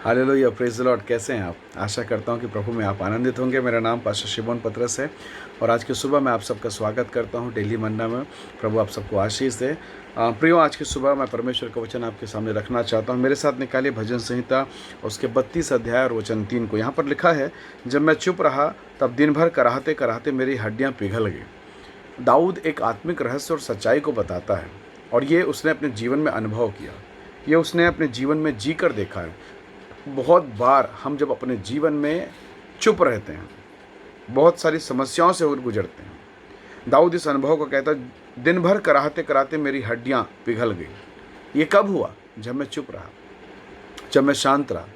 Hallelujah, praise the Lord. कैसे हैं आप? आशा करता हूं कि प्रभु में आप आनंदित होंगे। मेरा नाम पास्टर शिमोन पतरस है और आज की सुबह मैं आप सबका स्वागत करता हूं डेली मन्ना में। प्रभु आप सबको आशीष दे। प्रियो, आज की सुबह मैं परमेश्वर का वचन आपके सामने रखना चाहता हूं। मेरे साथ निकालिए भजन संहिता उसके 32 अध्याय और वचन 3 को। यहाँ पर लिखा है, जब मैं चुप रहा तब दिन भर कराहते कराहते मेरी हड्डियाँ पिघल गई। दाऊद एक आत्मिक रहस्य और सच्चाई को बताता है और ये उसने अपने जीवन में अनुभव किया। ये उसने अपने जीवन में जी कर देखा है। बहुत बार हम जब अपने जीवन में चुप रहते हैं, बहुत सारी समस्याओं से होकर गुजरते हैं। दाऊद इस अनुभव को कहता है, दिन भर कराहते कराहते मेरी हड्डियां पिघल गई। ये कब हुआ? जब मैं चुप रहा, जब मैं शांत रहा।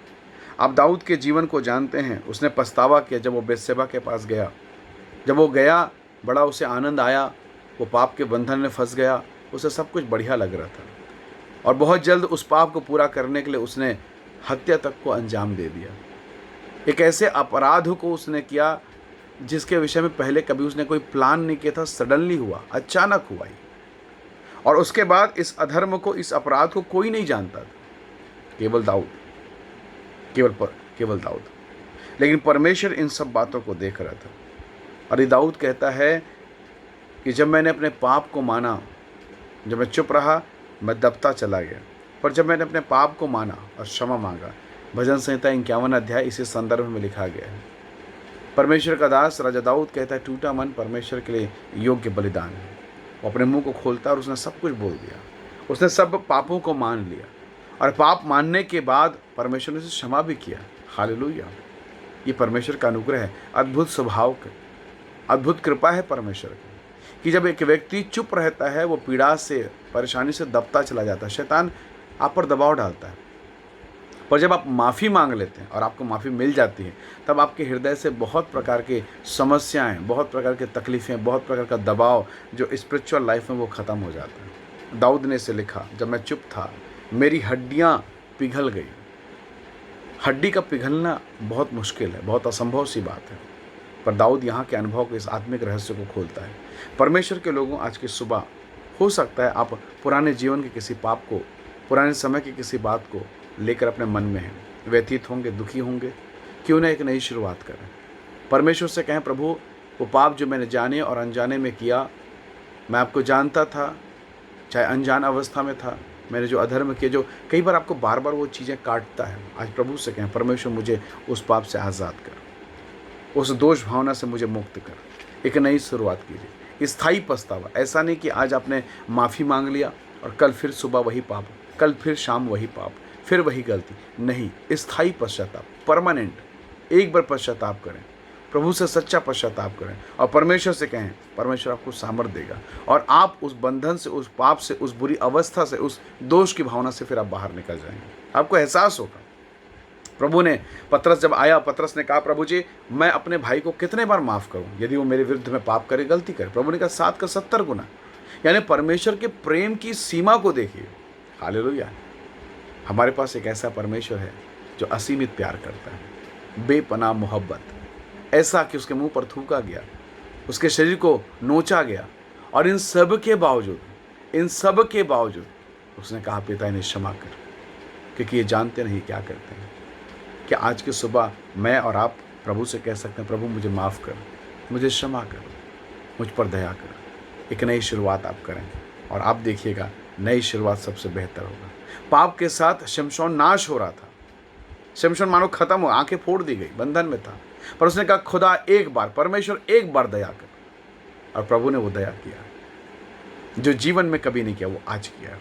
आप दाऊद के जीवन को जानते हैं। उसने पछतावा किया जब वो बेतशेबा के पास गया। जब वो गया, बड़ा उसे आनंद आया। वो पाप के बंधन में फंस गया। उसे सब कुछ बढ़िया लग रहा था और बहुत जल्द उस पाप को पूरा करने के लिए उसने हत्या तक को अंजाम दे दिया। एक ऐसे अपराध को उसने किया जिसके विषय में पहले कभी उसने कोई प्लान नहीं किया था। सडनली हुआ, अचानक हुआ ही। और उसके बाद इस अधर्म को, इस अपराध को कोई नहीं जानता था, केवल दाऊद, केवल दाऊद। लेकिन परमेश्वर इन सब बातों को देख रहा था। और ये दाऊद कहता है कि जब मैंने अपने पाप को माना, जब मैं चुप रहा, मैं दबता चला गया। पर जब मैंने अपने पाप को माना और क्षमा मांगा, भजन संहिता 51 अध्याय इसी संदर्भ में लिखा गया है। परमेश्वर का दास राजा दाऊद कहता है, टूटा मन परमेश्वर के लिए योग्य बलिदान है। वो अपने मुंह को खोलता और उसने सब कुछ बोल दिया। उसने सब पापों को मान लिया और पाप मानने के बाद परमेश्वर ने उसे क्षमा भी किया। हालेलुया! ये परमेश्वर का अनुग्रह है। अद्भुत स्वभाव का, अद्भुत कृपा है परमेश्वर की कि जब एक व्यक्ति चुप रहता है, वो पीड़ा से, परेशानी से दबता चला जाता है। शैतान आप पर दबाव डालता है। पर जब आप माफ़ी मांग लेते हैं और आपको माफ़ी मिल जाती है, तब आपके हृदय से बहुत प्रकार की समस्याएं, बहुत प्रकार की तकलीफ़ें, बहुत प्रकार का दबाव जो स्पिरिचुअल लाइफ में वो ख़त्म हो जाता है। दाऊद ने इसे लिखा, जब मैं चुप था मेरी हड्डियाँ पिघल गई। हड्डी का पिघलना बहुत मुश्किल है, बहुत असंभव सी बात है। पर दाऊद यहाँ के अनुभव के इस आत्मिक रहस्य को खोलता है। परमेश्वर के लोगों, आज की सुबह हो सकता है आप पुराने जीवन के किसी पाप को, पुराने समय की किसी बात को लेकर अपने मन में हैं, व्यतीत होंगे, दुखी होंगे। क्यों ना एक नई शुरुआत करें। परमेश्वर से कहें, प्रभु वो पाप जो मैंने जाने और अनजाने में किया, मैं आपको जानता था, चाहे अनजान अवस्था में था, मैंने जो अधर्म किया, जो कई बार आपको बार बार वो चीज़ें काटता है। आज प्रभु से कहें, परमेश्वर मुझे उस पाप से आज़ाद कर, उस दोष भावना से मुझे मुक्त कर। एक नई शुरुआत कीजिए। स्थायी पछतावा, ऐसा नहीं कि आज आपने माफ़ी मांग लिया और कल फिर सुबह वही पाप, कल फिर शाम वही पाप, फिर वही गलती। नहीं, स्थायी पश्चाताप, परमानेंट। एक बार पश्चाताप करें, प्रभु से सच्चा पश्चाताप करें और परमेश्वर से कहें, परमेश्वर आपको सामर्थ देगा और आप उस बंधन से, उस पाप से, उस बुरी अवस्था से, उस दोष की भावना से फिर आप बाहर निकल जाएंगे। आपको एहसास होगा। प्रभु ने, पतरस जब आया, पतरस ने कहा, प्रभु जी मैं अपने भाई को कितने बार माफ़ करूं यदि वो मेरे विरुद्ध में पाप करे, गलती करे? प्रभु ने कहा 7 का 70 गुना। यानी परमेश्वर के प्रेम की सीमा को देखिए। हालेलुया! हमारे पास एक ऐसा परमेश्वर है जो असीमित प्यार करता है, बेपनाह मोहब्बत, ऐसा कि उसके मुंह पर थूका गया, उसके शरीर को नोचा गया और इन सब के बावजूद उसने कहा, पिता इन्हें क्षमा कर, क्योंकि ये जानते नहीं क्या करते हैं। कि आज की सुबह मैं और आप प्रभु से कह सकते हैं, प्रभु मुझे माफ़ कर, मुझे क्षमा कर, मुझ पर दया कर। एक नई शुरुआत आप करें और आप देखिएगा नई शुरुआत सबसे बेहतर होगा। पाप के साथ शिमशोन नाश हो रहा था। शिमशोन मानो खत्म हो, आंखें फोड़ दी गई, बंधन में था। पर उसने कहा, खुदा एक बार, परमेश्वर एक बार दया कर। और प्रभु ने वो दया किया जो जीवन में कभी नहीं किया, वो आज किया।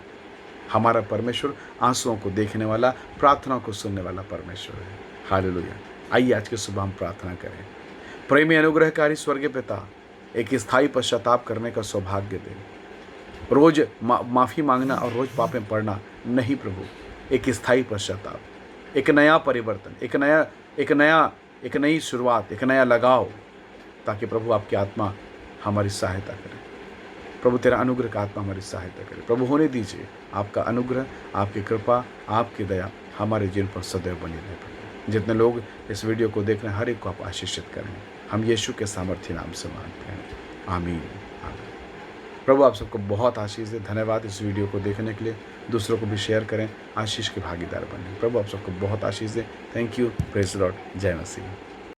हमारा परमेश्वर आंसुओं को देखने वाला, प्रार्थना को सुनने वाला परमेश्वर है। हालेलुया! आइए आज की सुबह हम प्रार्थना करें। प्रेमी अनुग्रहकारी स्वर्गीय पिता, एक स्थायी पश्चाताप करने का सौभाग्य दे। रोज माफ़ी मांगना और रोज पापें पढ़ना नहीं प्रभु, एक स्थायी पश्चाताप, एक नया परिवर्तन, एक नई शुरुआत, एक नया लगाव, ताकि प्रभु आपकी आत्मा हमारी सहायता करे। प्रभु तेरा अनुग्रह का आत्मा हमारी सहायता करे। प्रभु होने दीजिए आपका अनुग्रह, आपकी कृपा, आपकी दया हमारे जीवन पर सदैव बनी रहे प्रभु। जितने लोग इस वीडियो को देख रहे हैं, हर एक को आप आशीषित करें। हम यीशु के सामर्थ्य नाम से मांगते हैं, आमीन, आमीन। प्रभु आप सबको बहुत आशीष दे। धन्यवाद इस वीडियो को देखने के लिए। दूसरों को भी शेयर करें, आशीष के भागीदार बनें। प्रभु आप सबको बहुत आशीष दें। Thank you. Praise the Lord. जय मसीह।